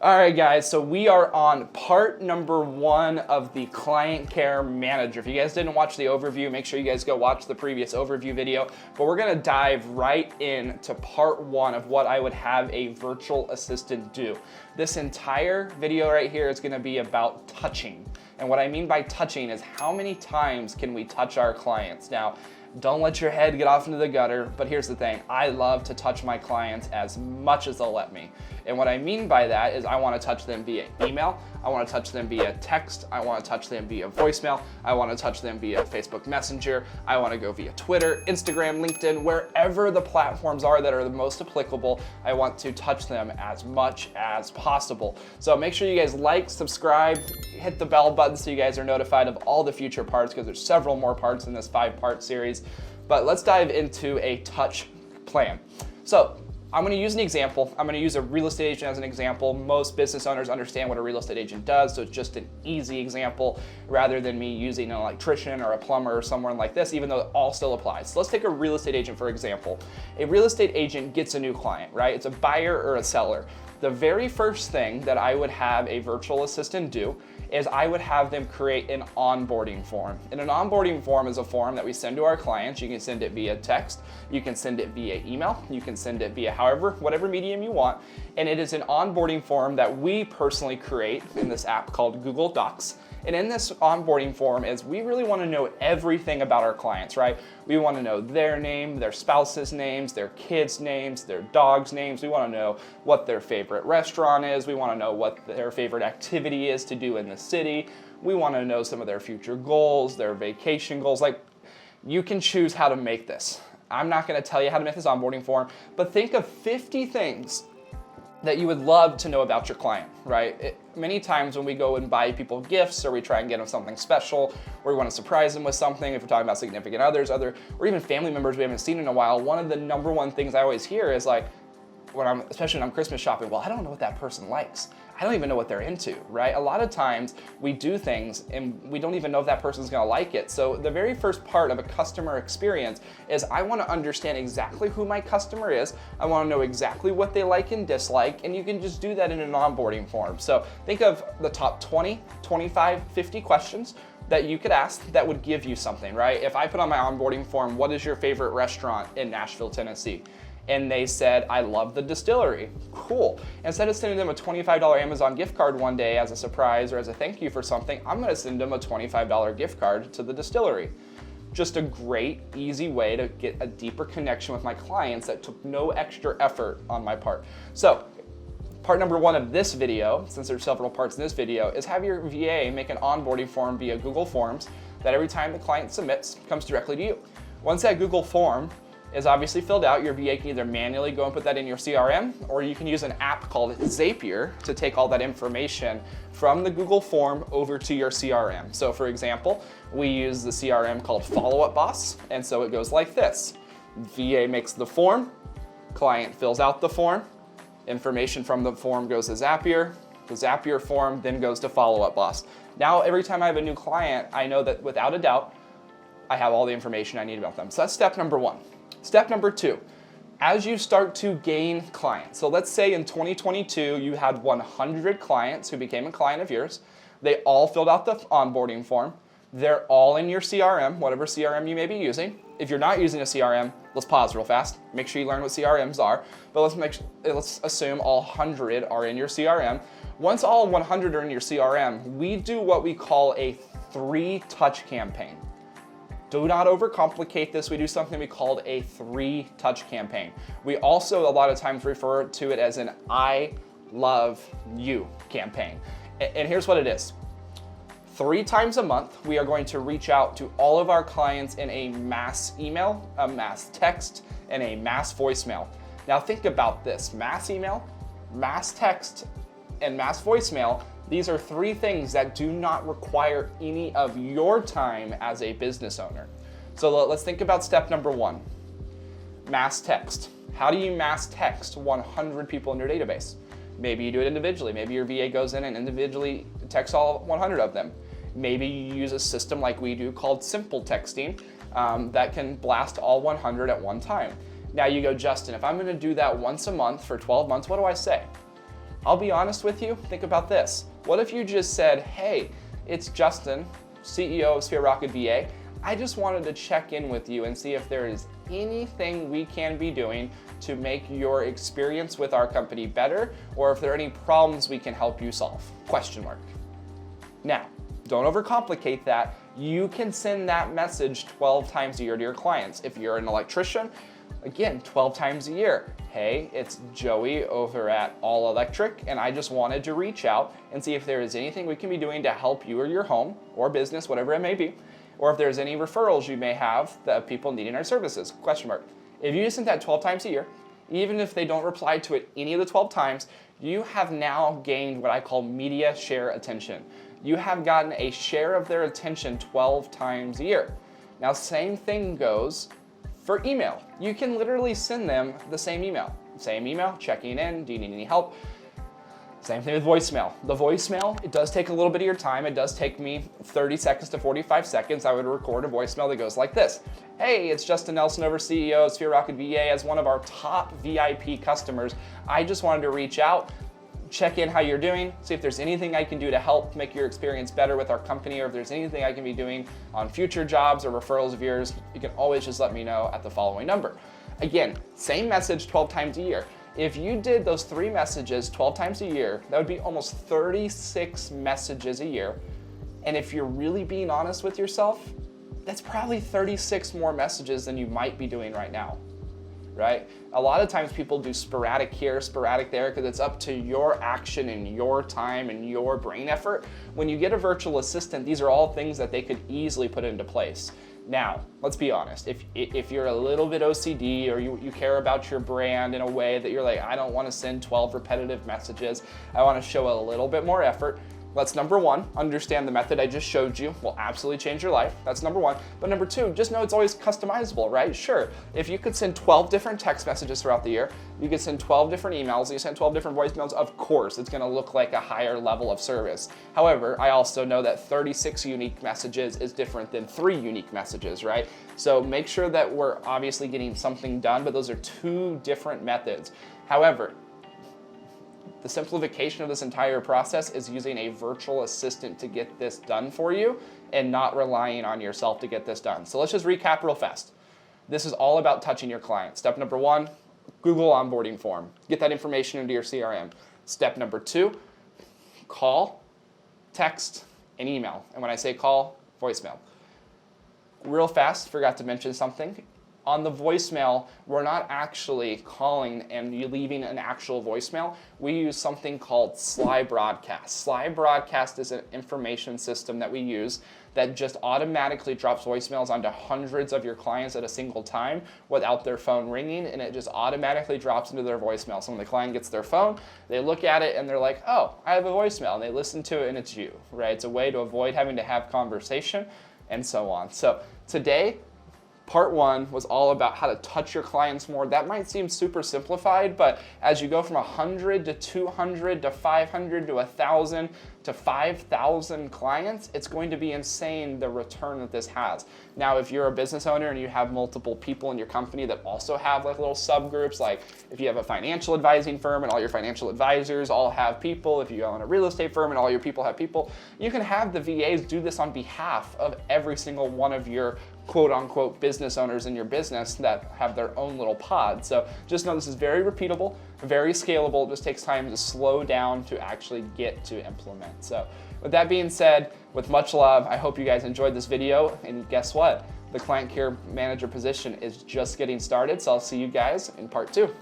All right, guys, so we are on part number 1 of the Client Care Manager. If you guys didn't watch the overview, make sure you guys go watch the previous overview video, but we're gonna dive right into part 1 of what I would have a virtual assistant do. This entire video right here is gonna be about touching. And what I mean by touching is how many times can we touch our clients? Now, don't let your head get off into the gutter, but here's the thing. I love to touch my clients as much as they'll let me. And what I mean by that is I want to touch them via email, I want to touch them via text, I want to touch them via voicemail, I want to touch them via Facebook Messenger, I want to go via Twitter, Instagram, LinkedIn, wherever the platforms are that are the most applicable, I want to touch them as much as possible. So make sure you guys like, subscribe, hit the bell button so you guys are notified of all the future parts, because there's several more parts in this 5-part series. But let's dive into a touch plan. So I'm gonna use an example. I'm gonna use a real estate agent as an example. Most business owners understand what a real estate agent does, so it's just an easy example rather than me using an electrician or a plumber or someone like this, even though it all still applies. So let's take a real estate agent, for example. A real estate agent gets a new client, right? It's a buyer or a seller. The very first thing that I would have a virtual assistant do is I would have them create an onboarding form. And an onboarding form is a form that we send to our clients. You can send it via text, you can send it via email, you can send it via whatever medium you want. And it is an onboarding form that we personally create in this app called Google Docs. And in this onboarding form is we really want to know everything about our clients, right? We want to know their name, their spouse's names, their kids' names, their dogs' names. We want to know what their favorite restaurant is. We want to know what their favorite activity is to do in the city. We want to know some of their future goals, their vacation goals. Like, you can choose how to make this. I'm not going to tell you how to make this onboarding form, but think of 50 things that you would love to know about your client, right? Many times when we go and buy people gifts, or we try and get them something special, or we want to surprise them with something, if we're talking about significant others, or even family members we haven't seen in a while, one of the number one things I always hear is like, especially when I'm Christmas shopping, well, I don't know what that person likes. I don't even know what they're into, right? A lot of times we do things and we don't even know if that person's gonna like it. So the very first part of a customer experience is I wanna understand exactly who my customer is. I wanna know exactly what they like and dislike, and you can just do that in an onboarding form. So think of the top 20, 25, 50 questions that you could ask that would give you something, right? If I put on my onboarding form, what is your favorite restaurant in Nashville, Tennessee? And they said, I love the Distillery. Cool. Instead of sending them a $25 Amazon gift card one day as a surprise or as a thank you for something, I'm gonna send them a $25 gift card to the Distillery. Just a great, easy way to get a deeper connection with my clients that took no extra effort on my part. So, part number 1 of this video, since there's several parts in this video, is have your VA make an onboarding form via Google Forms that every time the client submits, comes directly to you. Once that Google form is obviously filled out, your VA can either manually go and put that in your CRM, or you can use an app called Zapier to take all that information from the Google form over to your CRM. So for example, we use the CRM called Follow Up Boss, and so it goes like this. VA makes the form, client fills out the form, information from the form goes to Zapier, the Zapier form then goes to Follow Up Boss. Now every time I have a new client, I know that without a doubt, I have all the information I need about them. So that's step number 1. Step number 2, as you start to gain clients, so let's say in 2022 you had 100 clients who became a client of yours, they all filled out the onboarding form, they're all in your CRM, whatever CRM you may be using. If you're not using a CRM, let's pause real fast, make sure you learn what CRMs are, but let's assume all 100 are in your CRM. Once all 100 are in your CRM, we do what we call a 3-touch campaign. Do not overcomplicate this. We do something we call a 3-touch campaign. We also a lot of times refer to it as an I love you campaign. And here's what it is. 3 times a month, we are going to reach out to all of our clients in a mass email, a mass text, and a mass voicemail. Now think about this, mass email, mass text, and mass voicemail. These are 3 things that do not require any of your time as a business owner. So let's think about step number 1, mass text. How do you mass text 100 people in your database? Maybe you do it individually. Maybe your VA goes in and individually texts all 100 of them. Maybe you use a system like we do called simple texting that can blast all 100 at one time. Now you go, Justin, if I'm gonna do that once a month for 12 months, what do I say? I'll be honest with you, think about this. What if you just said, hey, it's Justin, CEO of Sphere Rocket VA. I just wanted to check in with you and see if there is anything we can be doing to make your experience with our company better, or if there are any problems we can help you solve, question mark. Now, don't overcomplicate that. You can send that message 12 times a year to your clients. If you're an electrician, again, 12 times a year. Hey, it's Joey over at All Electric, and I just wanted to reach out and see if there is anything we can be doing to help you or your home or business, whatever it may be, or if there's any referrals you may have that people needing our services, question mark. If you sent that 12 times a year, even if they don't reply to it any of the 12 times, you have now gained what I call media share attention. You have gotten a share of their attention 12 times a year. Now, same thing goes for email. You can literally send them the same email. Same email, checking in, do you need any help? Same thing with voicemail. The voicemail, it does take a little bit of your time. It does take me 30 seconds to 45 seconds. I would record a voicemail that goes like this. Hey, it's Justin Nelson over, CEO of Sphere Rocket VA. As one of our top VIP customers, I just wanted to reach out, check in how you're doing, see if there's anything I can do to help make your experience better with our company, or if there's anything I can be doing on future jobs or referrals of yours, you can always just let me know at the following number. Again, same message 12 times a year. If you did those 3 messages 12 times a year, that would be almost 36 messages a year. And if you're really being honest with yourself, that's probably 36 more messages than you might be doing right now. Right? A lot of times people do sporadic here, sporadic there, because it's up to your action and your time and your brain effort. When you get a virtual assistant, these are all things that they could easily put into place. Now, let's be honest, if you're a little bit OCD or you care about your brand in a way that you're like, I don't want to send 12 repetitive messages, I want to show a little bit more effort, let's number 1, understand the method I just showed you will absolutely change your life. That's number 1. But number 2, just know it's always customizable, right? Sure, if you could send 12 different text messages throughout the year, you could send 12 different emails, you send 12 different voicemails, of course, it's gonna look like a higher level of service. However, I also know that 36 unique messages is different than 3 unique messages, right? So make sure that we're obviously getting something done, but those are 2 different methods. However, the simplification of this entire process is using a virtual assistant to get this done for you and not relying on yourself to get this done. So let's just recap real fast. This is all about touching your client. Step number 1, Google onboarding form. Get that information into your CRM. Step number 2, call, text, and email. And when I say call, voicemail. Real fast, forgot to mention something. On the voicemail, we're not actually calling and you leaving an actual voicemail. We use something called Sly Broadcast. Sly Broadcast is an information system that we use that just automatically drops voicemails onto hundreds of your clients at a single time without their phone ringing, and it just automatically drops into their voicemail. So when the client gets their phone, they look at it and they're like, oh, I have a voicemail, and they listen to it and it's you, right? It's a way to avoid having to have conversation and so on. So today, Part 1 was all about how to touch your clients more. That might seem super simplified, but as you go from 100 to 200 to 500 to 1,000 to 5,000 clients, it's going to be insane the return that this has. Now, if you're a business owner and you have multiple people in your company that also have like little subgroups, like if you have a financial advising firm and all your financial advisors all have people, if you own a real estate firm and all your people have people, you can have the VAs do this on behalf of every single one of your quote unquote business owners in your business that have their own little pod. So just know this is very repeatable, very scalable. It just takes time to slow down to actually get to implement. So with that being said, with much love, I hope you guys enjoyed this video, and guess what? The client care manager position is just getting started. So I'll see you guys in part 2.